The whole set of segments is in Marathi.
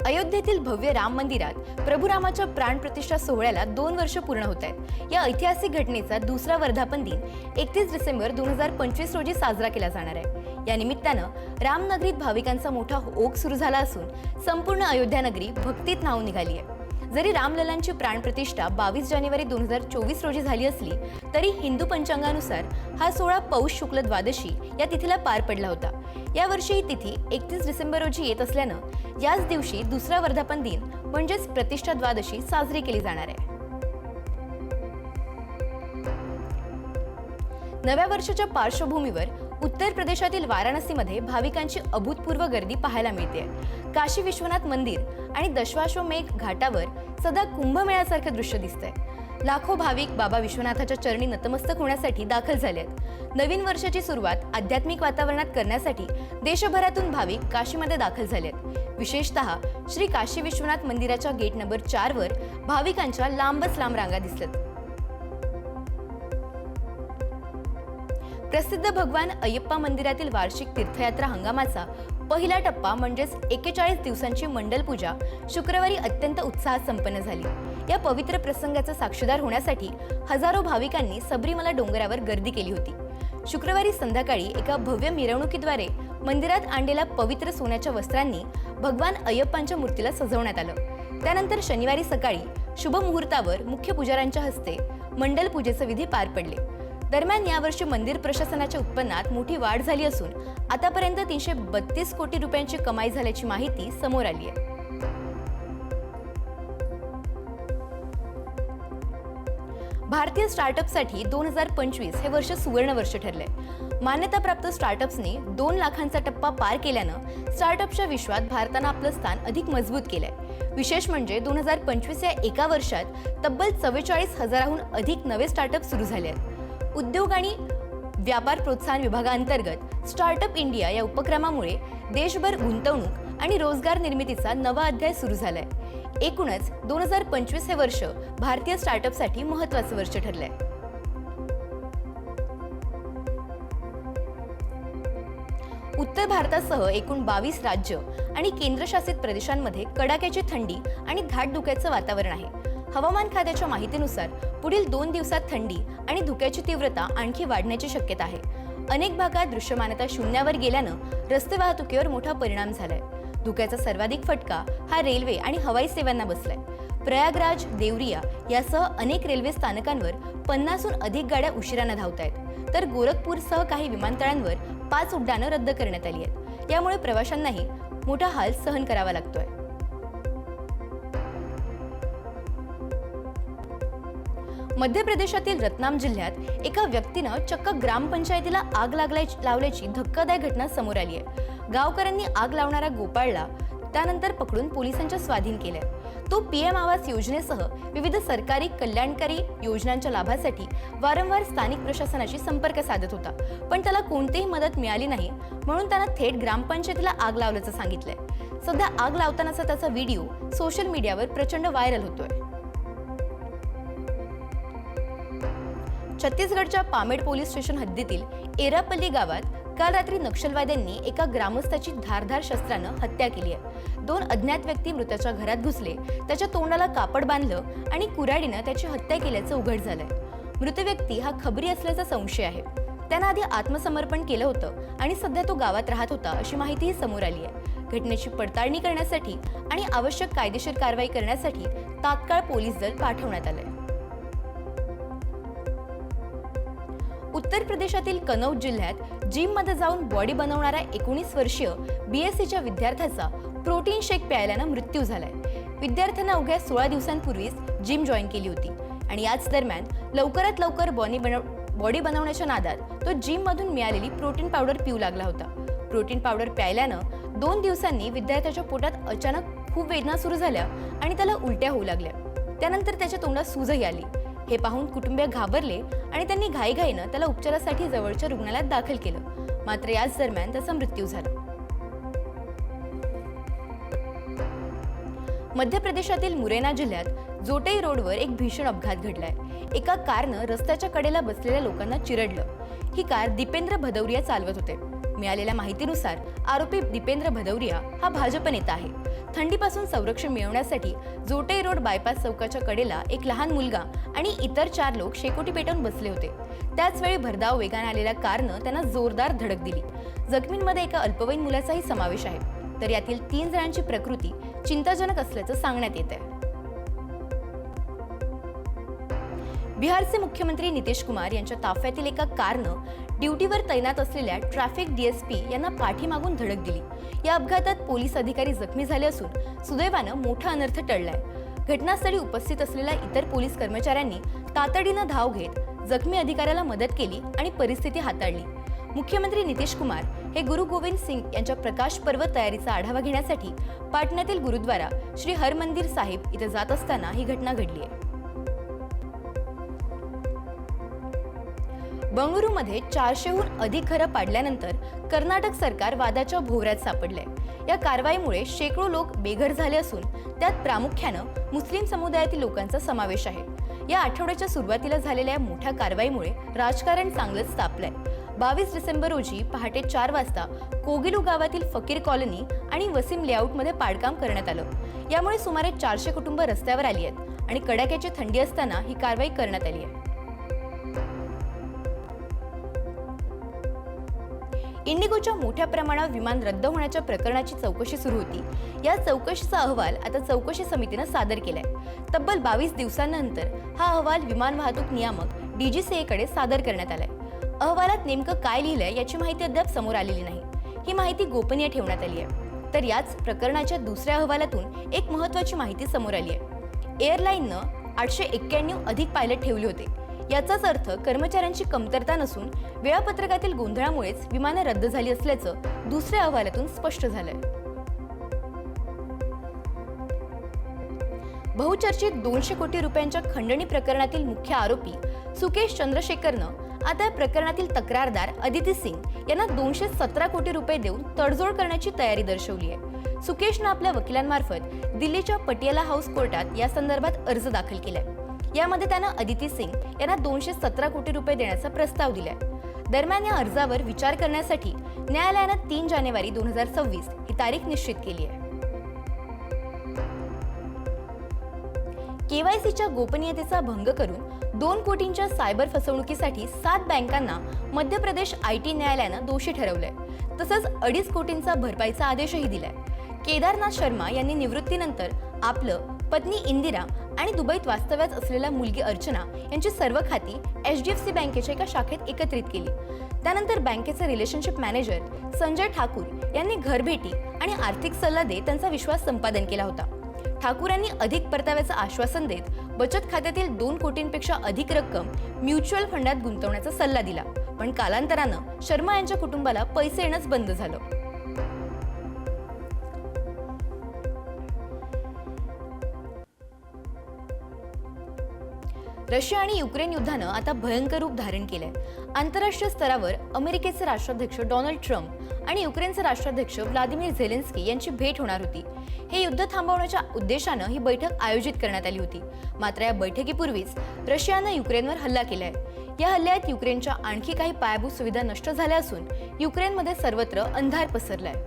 अयोध्येतील भव्य राम मंदिरात प्रभू रामाच्या प्राणप्रतिष्ठा सोहळ्याला 2 वर्ष पूर्ण होत आहेत। या ऐतिहासिक घटनेचा दुसरा वर्धापन दिन 31 डिसेंबर 2025 रोजी साजरा केला जाणार आहे। या निमित्तानं रामनगरीत भाविकांचा मोठा ओघ सुरू झाला असून संपूर्ण अयोध्या नगरी भक्तीत न्हाऊन निघाली आहे। जरी रामलल्लांची प्राणप्रतिष्ठा 22 जानेवारी 2024 रोजी झाली असली तरी हिंदू पंचांगानुसार हा सोहळा पौष शुक्ल द्वादशी या तिथीला पार पडला होता। या वर्षी ही तिथी 31 डिसेंबर रोजी येत असल्यानं याच दिवशी दुसरा वर्धापन दिन म्हणजेच प्रतिष्ठा द्वादशी साजरी केली जाणार आहे। नव्या वर्षाच्या पार्श्वभूमीवर उत्तर प्रदेशातील वाराणसीमध्ये भाविकांची अभूतपूर्व गर्दी पाहायला मिळते। काशी विश्वनाथ मंदिर आणि दशाश्वमेध घाटावर सदा कुंभमेळ्यासारखं दृश्य दिसतंय। लाखो भाविक बाबा विश्वनाथाच्या चरणी नतमस्तक होण्यासाठी दाखल झाले आहेत। नवीन वर्षाची सुरुवात आध्यात्मिक वातावरणात करण्यासाठी देशभरातून भाविक काशीमध्ये दाखल झाले आहेत। विशेषतः श्री काशी विश्वनाथ मंदिराच्या गेट नंबर 4 वर भाविकांच्या लांबच लांब रांगा दिसतात। प्रसिद्ध भगवान अय्यप्पा मंदिरातील वार्षिक तीर्थयात्रा हंगामाचा पहिला टप्पा म्हणजेच 41 दिवसांची मंडल पूजा शुक्रवारी अत्यंत उत्साहात संपन्न झाली। या पवित्र प्रसंगाचा साक्षीदार होण्यासाठी हजारो भाविकांनी सबरीमला डोंगरावर गर्दी केली होती। शुक्रवारी संध्याकाळी एका भव्य मिरवणुकीद्वारे मंदिरात आणलेल्या पवित्र सोन्याच्या वस्त्रांनी भगवान अय्यप्पांच्या मूर्तीला सजवण्यात आलं। त्यानंतर शनिवारी सकाळी शुभ मुहूर्तावर मुख्य पुजाऱ्यांच्या हस्ते मंडल पूजेचे विधी पार पडले। दरम्यान यावर्षी मंदिर प्रशासनाच्या उत्पन्नात मोठी वाढ झाली असून आतापर्यंत 332 कोटी रुपयांची कमाई झाल्याची माहिती समोर आली आहे। भारतीय स्टार्टअपसाठी 2025 हे वर्ष सुवर्ण वर्ष ठरले। मान्यताप्राप्त स्टार्टअप्सने 2 लाखांचा टप्पा पार केल्यानं स्टार्टअपच्या विश्वात भारतानं आपलं स्थान अधिक मजबूत केलंय। विशेष म्हणजे 2025 या एका वर्षात तब्बल 44,000हून अधिक नवे स्टार्टअप सुरू झाले आहेत। उद्योग आणि व्यापार प्रोत्साहन विभागाअंतर्गत स्टार्टअप इंडिया या उपक्रमामुळे देशभर गुंतवणूक आणि रोजगार निर्मितीचा नवा अध्याय सुरू झालाय। एकूणच 2025 हे वर्ष भारतीय स्टार्टअपसाठी महत्त्वाचं वर्ष ठरलंय। उत्तर भारतासह एकूण 22 राज्य आणि केंद्रशासित प्रदेशांमध्ये कडाक्याची थंडी आणि घाट धुक्याचं वातावरण आहे। हवामान खात्याच्या माहितीनुसार पुढील 2 दिवसात थंडी आणि धुक्याची तीव्रता आणखी वाढण्याची शक्यता आहे। अनेक भागात दृश्यमानता शून्यावर गेल्यानं रस्ते वाहतुकीवर मोठा परिणाम झालाय। धुक्याचा सर्वाधिक फटका हा रेल्वे आणि हवाई सेवांना बसलाय। प्रयागराज, देवरिया यासह अनेक रेल्वे स्थानकांवर 50हून अधिक गाड्या उशिराने धावत आहेत, तर गोरखपूरसह काही विमानतळांवर 5 उड्डाणं रद्द करण्यात आली आहेत। यामुळे प्रवाशांनाही मोठा हाल सहन करावा लागतोय। मध्य प्रदेशातील रत्नाम जिल्ह्यात एका व्यक्तीनं चक्क ग्रामपंचायतीला आग लावल्याची धक्कादायक घटना समोर आली आहे। गावकऱ्यांनी आग लावणारा गोपाळला त्यानंतर पकडून पोलिसांच्या स्वाधीन केलंय। तो पीएम आवास योजनेसह विविध सरकारी कल्याणकारी योजनांच्या लाभासाठी वारंवार स्थानिक प्रशासनाशी संपर्क साधत होता, पण त्याला कोणतीही मदत मिळाली नाही, म्हणून त्यानं थेट ग्रामपंचायतीला आग लावल्याचं सांगितलंय। सध्या आग लावतानाचा त्याचा व्हिडिओ सोशल मीडियावर प्रचंड व्हायरल होतोय। छत्तीसगडच्या पामेड पोलीस स्टेशन हद्दीतील एरापल्ली गावात काल रात्री नक्षलवाद्यांनी एका ग्रामस्थाची धारदार शस्त्रानं हत्या केली आहे। 2 अज्ञात व्यक्ती मृताच्या घरात घुसले, त्याच्या तोंडाला कापड बांधलं आणि कुऱ्हाडीनं त्याची हत्या केल्याचं उघड झालंय। मृत व्यक्ती हा खबरी असल्याचा संशय आहे। त्यानं आधी आत्मसमर्पण केलं होतं आणि सध्या तो गावात राहत होता अशी माहितीही समोर आली आहे। घटनेची पडताळणी करण्यासाठी आणि आवश्यक कायदेशीर कारवाई करण्यासाठी तात्काळ पोलीस दल पाठवण्यात आलंय। उत्तर प्रदेशातील कनौज जिल्ह्यात जिममध्ये जाऊन बॉडी बनवणाऱ्या 19 वर्षीय बीएससीच्या विद्यार्थ्याचा प्रोटीन शेक प्यायल्यानं मृत्यू झालाय। विद्यार्थ्यानं अवघ्या 16 दिवसांपूर्वीच जिम जॉईन केली होती आणि याच दरम्यान लवकरात लवकर बॉडी बनवण्याच्या नादात तो जिममधून मिळालेली प्रोटीन पावडर पिऊ लागला होता। प्रोटीन पावडर प्यायल्यानं 2 दिवसांनी विद्यार्थ्याच्या पोटात अचानक खूप वेदना सुरू झाल्या आणि त्याला उलट्या होऊ लागल्या। त्यानंतर त्याच्या तोंडात सूजही आली। हे पाहून कुटुंबीय घाबरले आणि त्यांनी घाईघाईनं त्याला उपचारासाठी जवळच्या रुग्णालयात दाखल केलं, मात्र याच दरम्यान त्याचा मृत्यू झाला। मध्य प्रदेशातील मुरैना जिल्ह्यात जोटई रोडवर एक भीषण अपघात घडलाय। एका कारनं रस्त्याच्या कडेला बसलेल्या लोकांना चिरडलं। ही कार दीपेंद्र भदौरिया चालवत होते। मिळालेल्या माहितीनुसार आरोपी दीपेंद्र भदौरिया हा भाजप नेता आहे। थंडीपासून संरक्षण मिळवण्यासाठी जोटई रोड बायपास चौकाच्या कडेला एक लहान मुलगा आणि इतर 4 लोक शेकोटी पेटवून बसले होते। त्याच वेळी भरधाव वेगाने आलेल्या कारनं त्यांना जोरदार धडक दिली। जखमींमध्ये एका अल्पवयीन मुलाचाही समावेश आहे, तर यातील 3 जणांची प्रकृती चिंताजनक असल्याचं सांगण्यात येत आहे। बिहारचे मुख्यमंत्री नितीश कुमार यांच्या ताफ्यातील एका कारनं ड्युटीवर तैनात असलेल्या ट्रॅफिक डीएसपी यांना पाठीमागून धडक दिली। या अपघातात पोलीस अधिकारी जखमी झाले असून सुदैवानं मोठा अनर्थ टळलाय। घटनास्थळी उपस्थित असलेल्या इतर पोलीस कर्मचाऱ्यांनी तातडीनं धाव घेत जखमी अधिकाऱ्याला मदत केली आणि परिस्थिती हाताळली। मुख्यमंत्री नितीश कुमार हे गुरु गोविंद सिंग यांच्या प्रकाश पर्व तयारीचा आढावा घेण्यासाठी पाटण्यातील गुरुद्वारा श्री हरमंदिर साहिब इथे जात असताना ही घटना घडली आहे। बंगळुरूमध्ये 400हून अधिक घरं पाडल्यानंतर कर्नाटक सरकार वादाच्या भोवऱ्यात सापडलंय। या कारवाईमुळे शेकडो लोक बेघर झाले असून त्यात प्रामुख्यानं मुस्लिम समुदायातील लोकांचा समावेश आहे। या आठवड्याच्या सुरुवातीला झालेल्या मोठ्या कारवाईमुळे राजकारण चांगलंच तापलंय। 22 डिसेंबर रोजी पहाटे 4 वाजता कोगिलू गावातील फकीर कॉलनी आणि वसीम लेआउटमध्ये पाडकाम करण्यात आलं। यामुळे सुमारे 400 कुटुंब रस्त्यावर आली आहेत आणि कडाक्याची थंडी असताना ही कारवाई करण्यात आली आहे। इंडिगोच्या मोठ्या प्रमाणावर विमान रद्द होण्याच्या प्रकरणाची चौकशी सुरू होती। या चौकशीचा अहवाल आता चौकशी समितीने सादर केलाय। तब्बल 22 दिवसांनंतर हा अहवाल विमान वाहतूक नियामक DGCA कडे सादर करण्यात आलाय। अहवालात नेमकं काय लिहिलंय याची माहिती अद्याप समोर आलेली नाही। ही माहिती गोपनीय ठेवण्यात आली आहे। तर याच प्रकरणाच्या दुसऱ्या अहवालातून एक महत्त्वाची माहिती समोर आली आहे। एअरलाईननं 891 अधिक पायलट ठेवले होते। याचाच अर्थ कर्मचाऱ्यांची कमतरता नसून वेळापत्रकातील गोंधळामुळेच विमानं रद्द झाली असल्याचं दुसऱ्या अहवालातून स्पष्ट झालंय। बहुचर्चित 200 कोटी रुपयांच्या खंडणी प्रकरणातील मुख्य आरोपी सुकेश चंद्रशेखरनं आता या प्रकरणातील तक्रारदार अदिती सिंग यांना 217 कोटी रुपये देऊन तडजोड करण्याची तयारी दर्शवली आहे। सुकेशनं आपल्या वकिलांमार्फत दिल्लीच्या पटियाला हाऊस कोर्टात या संदर्भात अर्ज दाखल केलाय। यामध्ये त्यानं अदिती सिंग यांना 217 कोटी रुपये देण्याचा प्रस्ताव दिलाय। दरम्यान या अर्जावर विचार करण्यासाठी न्यायालयानं 3 जानेवारी 2026 ही तारीख निश्चित केली आहे। KYCच्या गोपनीयतेचा भंग करून 2 कोटींच्या सायबर फसवणुकीसाठी 7 बँकांना मध्य प्रदेश IT न्यायालयानं दोषी ठरवलंय। तसंच 2.5 कोटींचा भरपाईचा आदेशही दिलाय। केदारनाथ शर्मा यांनी निवृत्तीनंतर आपलं पत्नी इंदिरा आणि दुबईत वास्तव्यात असलेल्या मुलगी अर्चना यांची सर्व खाती HDFC बँकेच्या एका शाखेत एकत्रित केली। त्यानंतर बँकेचे रिलेशनशिप मॅनेजर संजय ठाकूर यांनी घरभेटी आणि आर्थिक सल्ला देत त्यांचा विश्वास संपादन केला होता। ठाकूर यांनी अधिक परताव्याचं आश्वासन देत बचत खात्यातील 2 कोटींपेक्षा अधिक रक्कम म्युच्युअल फंडात गुंतवण्याचा सल्ला दिला, पण कालांतरानं शर्मा यांच्या कुटुंबाला पैसे येणंच बंद झालं। रशिया आणि युक्रेन युद्धानं आता भयंकर रूप धारण केलंय। आंतरराष्ट्रीय स्तरावर अमेरिकेचे राष्ट्राध्यक्ष डोनाल्ड ट्रम्प आणि युक्रेनचे राष्ट्राध्यक्ष व्लादिमीर झेलेन्स्की यांची भेट होणार होती। हे युद्ध थांबवण्याच्या उद्देशानं ही बैठक आयोजित करण्यात आली होती। मात्र या बैठकीपूर्वीच रशियानं युक्रेनवर हल्ला केलाय। या हल्ल्यात युक्रेनच्या आणखी काही पायाभूत सुविधा नष्ट झाल्या असून युक्रेनमध्ये सर्वत्र अंधार पसरलाय।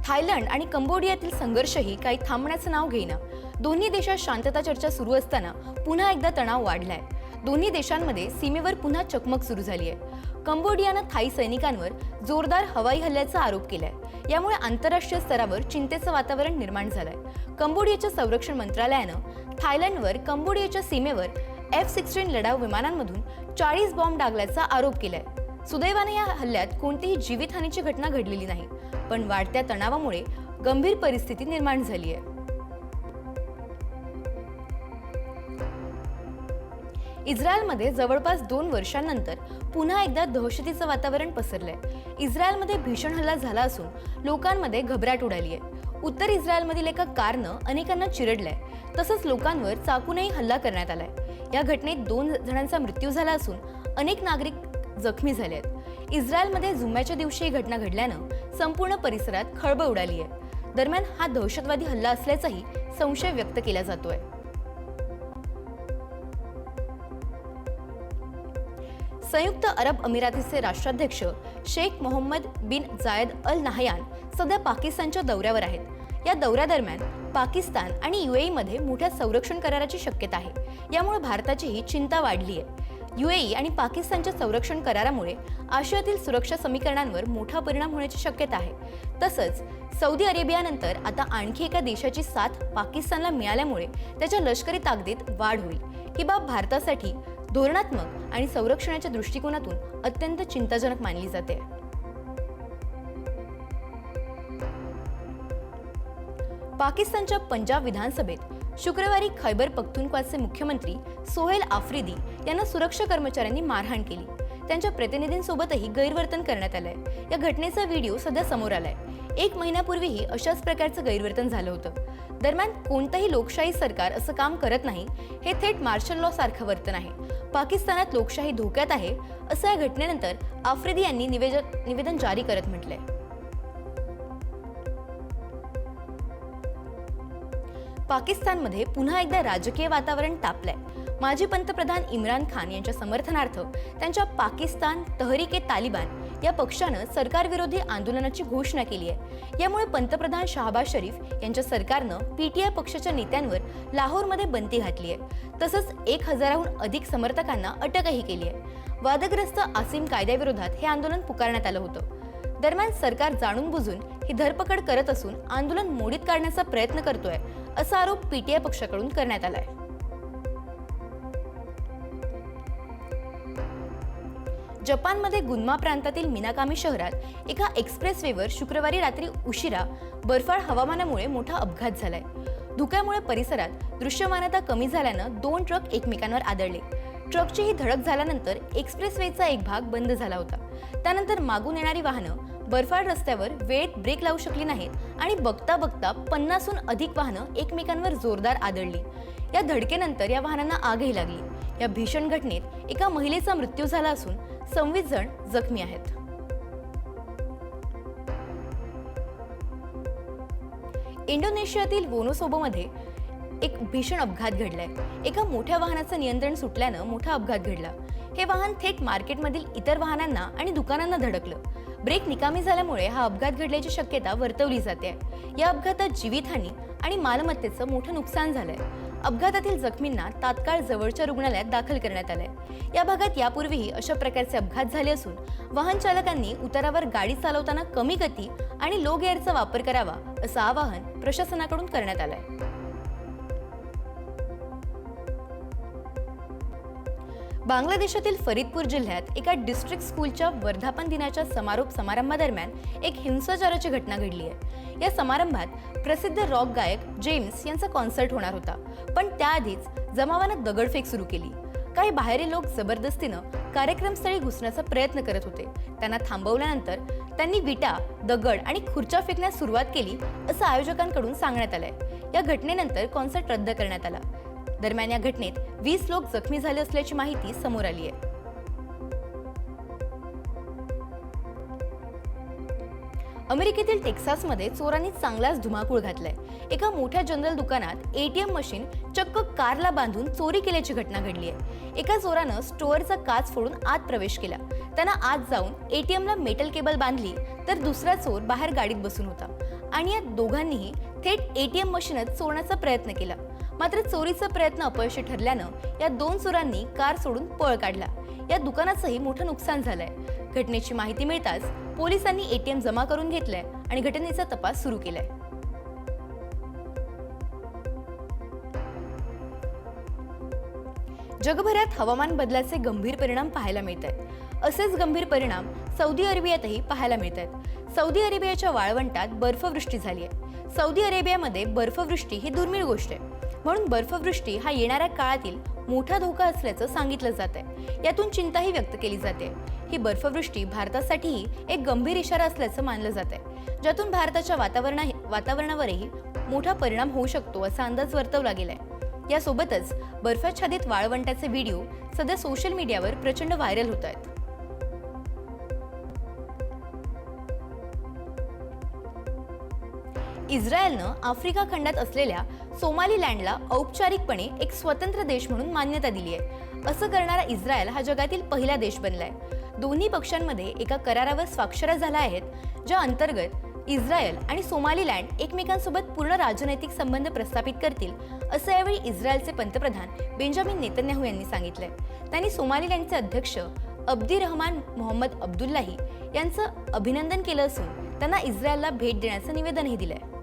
थायलंड आणि कंबोडियातील संघर्षही काही थांबण्याचं नाव घेईना। दोन्ही देशात शांतता चर्चा सुरू असताना पुन्हा एकदा तणाव वाढलाय। दोन्ही देशांमध्ये सीमेवर पुन्हा चकमक सुरू झाली आहे। कंबोडियानं थाई सैनिकांवर जोरदार हवाई हल्ल्याचा आरोप केलाय। यामुळे आंतरराष्ट्रीय स्तरावर चिंतेचं वातावरण निर्माण झालंय। कंबोडियाच्या संरक्षण मंत्रालयानं थायलंडवर कंबोडियाच्या सीमेवर F-16 लढाऊ विमानांमधून 40 बॉम्ब डागल्याचा आरोप केलाय। सुदैवाने या हल्ल्यात कोणतीही जीवितहानीची घटना घडलेली नाही, पण वाढत्या तणावामुळे गंभीर परिस्थिती निर्माण झाली आहे। इस्रायलमध्ये जवळपास 2 वर्षांनंतर पुन्हा एकदा दहशतीचं वातावरण पसरलंय। इस्रायलमध्ये भीषण हल्ला झाला असून लोकांमध्ये घबराट उडाली आहे। उत्तर इस्रायलमधील एका कारनं अनेकांना चिरडलंय, तसंच लोकांवर चाकूनही हल्ला करण्यात आलाय। या घटनेत 2 जणांचा मृत्यू झाला असून अनेक नागरिक जखमी झाले आहेत। इस्रायलमध्ये जुम्म्याच्या दिवशी ही घटना घडल्यानं संपूर्ण परिसरात खळबळ उडाली आहे। दरम्यान हा दहशतवादी हल्ला असल्याचाही संशय व्यक्त केला जातोय. संयुक्त अरब अमिरातीचे राष्ट्राध्यक्ष शेख मोहम्मद बिन जायद अल नाहयान सध्या पाकिस्तानच्या दौऱ्यावर आहेत. या दौऱ्यादरम्यान पाकिस्तान आणि UAE मध्ये मोठ्या संरक्षण कराराची शक्यता आहे. यामुळे भारताचीही चिंता वाढली आहे. UAE आणि पाकिस्तानच्या संरक्षण करारामुळे आशियातील सुरक्षा समीकरणांवर मोठा परिणाम होण्याची शक्यता आहे. तसंच सौदी अरेबियानंतर आता आणखी एका देशाची साथ पाकिस्तानला मिळाल्यामुळे त्याच्या लष्करी ताकदीत वाढ होईल. ही बाब भारतासाठी धोरणात्मक आणि संरक्षणाच्या दृष्टिकोनातून अत्यंत चिंताजनक मानली जाते. पाकिस्तानच्या पंजाब विधानसभेत शुक्रवारी खैबर पख्तूनख्वाचे मुख्यमंत्री सोहेल आफ्रिदी यांना सुरक्षा कर्मचाऱ्यांनी मारहाण केली. त्यांच्या प्रतिनिधींसोबतही गैरवर्तन करण्यात आलंय. या घटनेचा व्हिडिओ सध्या समोर आलाय. 1 महिन्यापूर्वीही अशाच प्रकारचं गैरवर्तन झालं होतं. दरम्यान कोणतंही लोकशाही सरकार असं काम करत नाही. हे थेट मार्शल लॉ सारखं वर्तन आहे. पाकिस्तानात लोकशाही धोक्यात आहे असं या घटनेनंतर आफ्रिदी यांनी निवेदन जारी करत म्हटलंय. पाकिस्तानमध्ये पुन्हा एकदा राजकीय वातावरण तापलंय. माजी पंतप्रधान इम्रान खान यांच्या समर्थनार्थ त्यांच्या पाकिस्तान तहरीक-ए-तालिबान या पक्षानं सरकारविरोधी आंदोलनाची घोषणा केली आहे. यामुळे पंतप्रधान शहबाज शरीफ यांच्या सरकारनं PTI पक्षाच्या नेत्यांवर लाहोरमध्ये बंदी घातली आहे. तसंच 1000हून अधिक समर्थकांना अटकही केली आहे. वादग्रस्त आसिम कायद्याविरोधात हे आंदोलन पुकारण्यात आलं होतं. दरम्यान सरकार जाणून बुजून ही धरपकड करत असून आंदोलन मोडीत काढण्याचा प्रयत्न करतोय असा आरोप PTI पक्षाकडून करण्यात आलाय. जपानमध्ये गुन्मा प्रांतातील मिनाकामी शहरात एका एक्सप्रेसवेवर शुक्रवारी रात्री उशिरा बर्फाळ हवामानामुळे मोठा अपघात झालाय. धुक्यामुळे परिसरात दृश्यमानता कमी झाल्यानं 2 ट्रक एकमेकांवर आदळले. ट्रकची ही धडक झाल्यानंतर एक्सप्रेसवेचा एक भाग बंद झाला होता. त्यानंतर मागून येणारी वाहनं बर्फाळ रस्त्यावर वेळेत ब्रेक लावू शकली नाहीत आणि बघता बघता 50हून अधिक वाहनं एकमेकांवर जोरदार आदळली. या धडकेनंतर या वाहनांना आगही लागली. या भीषण घटनेत एका महिलेचा मृत्यू झाला असून 26 जण जखमी आहेत. इंडोनेशियातील वोनोसोबोमध्ये एक भीषण अपघात घडलाय. एका मोठ्या वाहनाचं नियंत्रण सुटल्यानं मोठा अपघात घडला. हे वाहन थेट मार्केटमधील इतर वाहनांना आणि दुकानांना धडकलं. ब्रेक निकामी झाल्यामुळे हा अपघात घडल्याची शक्यता वर्तवली जाते. या अपघातात जीवितहानी आणि मालमत्तेचं मोठं नुकसान झालंय. अपघातातील जखमींना तात्काळ जवळच्या रुग्णालयात दाखल करण्यात आलंय. या भागात यापूर्वीही अशा प्रकारचे अपघात झाले असून वाहन चालकांनी उतारावर गाडी चालवताना कमी गती आणि लो गिअरचा वापर करावा असं आवाहन प्रशासनाकडून करण्यात आलंय. बांगलादेशातील फरीदपूर जिल्ह्यात एका डिस्ट्रिक्ट स्कूलच्या वर्धापन दिनाच्या समारोप समारंभादरम्यान एक हिंसाचाराची घटना घडली आहे. या समारंभात प्रसिद्ध रॉक गायक जेम्स यांचा कॉन्सर्ट होणार होता, पण त्याआधीच जमावानं दगडफेक सुरू केली. काही बाहेरील लोक जबरदस्तीनं कार्यक्रमस्थळी घुसण्याचा प्रयत्न करत होते. त्यांना थांबवल्यानंतर त्यांनी विटा, दगड आणि खुर्च्या फेकण्यास सुरुवात केली असं आयोजकांकडून सांगण्यात आलंय. या घटनेनंतर कॉन्सर्ट रद्द करण्यात आला. दरम्यान या घटनेत 20 लोक जखमी झाले असल्याची माहिती समोर आली आहे. अमेरिकेतील टेक्सासमध्ये चोरांनी चांगलाच धुमाकूळ घातलाय. एका मोठ्या जनरल दुकानात ATM मशीन चक्क कारला बांधून चोरी केल्याची घटना घडली आहे. एका चोरानं स्टोअरचा काच फोडून आत प्रवेश केला. त्यानं आत जाऊन ATMला मेटल केबल बांधली तर दुसरा चोर बाहेर गाडीत बसून होता आणि या दोघांनीही थेट ATM मशीनच चोरण्याचा प्रयत्न केला. मात्र चोरीचा प्रयत्न अपयशी ठरल्यानं या 2 चोरांनी कार सोडून पळ काढला. या दुकानाचंही मोठं नुकसान झालंय. घटनेची माहिती मिळताच पोलिसांनी ATM जमा करून घेतलंय आणि घटनेचा तपास सुरू केलाय. जगभरात हवामान बदलाचे गंभीर परिणाम पाहायला मिळत आहेत. असेच गंभीर परिणाम सौदी अरेबियातही पाहायला मिळत आहेत. सौदी अरेबियाच्या वाळवंटात बर्फवृष्टी झाली आहे. सौदी अरेबियामध्ये बर्फवृष्टी ही दुर्मिळ गोष्ट आहे. म्हणून बर्फवृष्टी हा येणाऱ्या काळातील मोठा धोका असल्याचं सांगितलं जात आहे. यातून चिंताही व्यक्त केली जाते. ही बर्फवृष्टी भारतासाठीही एक गंभीर इशारा असल्याचं मानलं जात आहे, ज्यातून भारताच्या वातावरणावरही मोठा परिणाम होऊ शकतो असा अंदाज वर्तवला गेलाय. यासोबतच बर्फाच्छादित वाळवंटाचे व्हिडिओ सध्या सोशल मीडियावर प्रचंड व्हायरल होत आहेत. इस्रायलनं आफ्रिका खंडात असलेल्या सोमालीलँडला औपचारिकपणे एक स्वतंत्र देश म्हणून मान्यता दिली आहे. असं करणारा इस्रायल हा जगातील पहिला देश बनलाय. दोन्ही पक्षांमध्ये एका करारावर स्वाक्षऱ्या झाल्या आहेत, ज्या अंतर्गत इस्रायल आणि सोमालीलँड एकमेकांसोबत पूर्ण राजनैतिक संबंध प्रस्थापित करतील, असं यावेळी इस्रायलचे पंतप्रधान बेंजामिन नेतन्याहू यांनी सांगितलंय. त्यांनी सोमालीलँडचे अध्यक्ष अब्दी रहमान मोहम्मद अब्दुल्लाही यांचं अभिनंदन केलं असून त्यांना इस्रायलला भेट देण्याचं निवेदनही दिलंय.